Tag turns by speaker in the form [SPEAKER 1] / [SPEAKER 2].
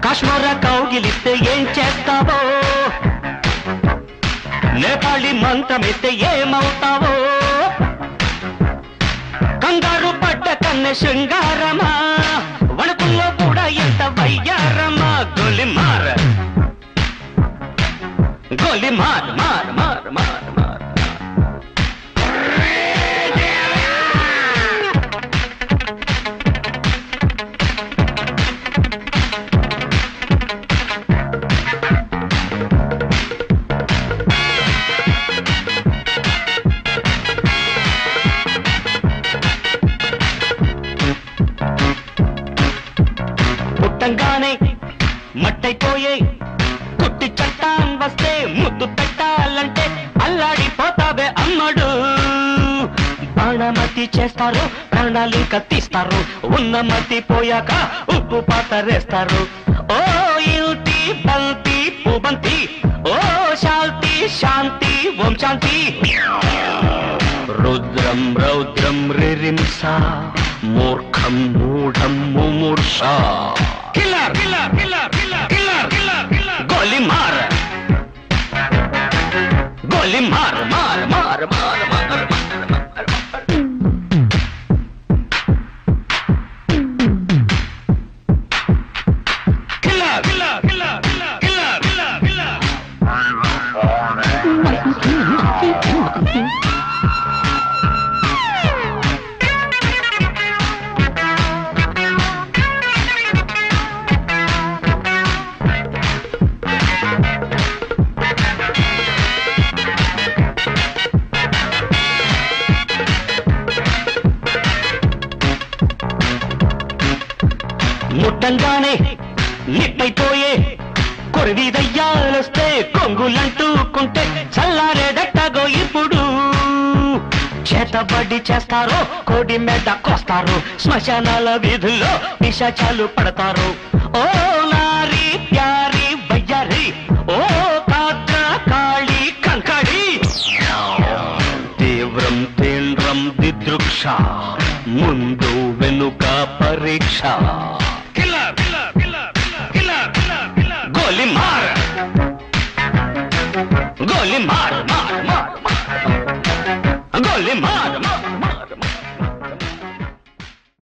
[SPEAKER 1] కాశ్మీర కౌగిలిస్తే ఏం చేస్తావో, నేపాళి మంత్రమిస్తే ఏమవుతావో, కంగారు పడ్డ కన్నె శృంగారమా, వణుకుల్లో కూడా ఎంత వయ్యారమా. గోలి మార్ గోలి మార్ మార్ మార్ మార్ మార్. పుట్టంగానే మట్టైపోయే కుట్టి చట్టాన్ వస్తే ముద్దు పెట్టాలంటే అల్లాడిపోతావే అమ్మడు. బాణమతి చేస్తారు, ప్రాణాలు కత్తిస్తారు, ఉన్న మతి పోయాక ఉప్పు పాతరేస్తారు. ఓ యుతి బంతి పుబంతి, ఓ శాంతి శాంతి ఓం శాంతి. రుద్రం రౌద్రం రిరింస, మూర్ఖం మూఢం ముమూర్ష. Killer killer killer killer killer killer killer. గోలి మార్ గోలి మార్ మార్ మార్ మార్ మార్. Killer killer killer killer killer killer killer. ముట్టంగానే నిప్పైపోయే కొరివి దయ్యాలొస్తే కొంగులంటూకుంటే చల్లారేదట్టగో ఇప్పుడు. చేతబడి చేస్తారు, కోడి మెడ కోస్తారు, శ్మశానాల వీధుల్లో పిశాచాలు పడతారు. ఓ నారి ప్యారి వయ్యారి, ఓ కాద్ర కాళి కంకడి. తీవ్రం తీవ్రం దిదృక్ష, ముందు వెనుక పరీక్ష. గోలి మార్ గోలి మార్ మార్ మార్. గోలి మార్ మార్.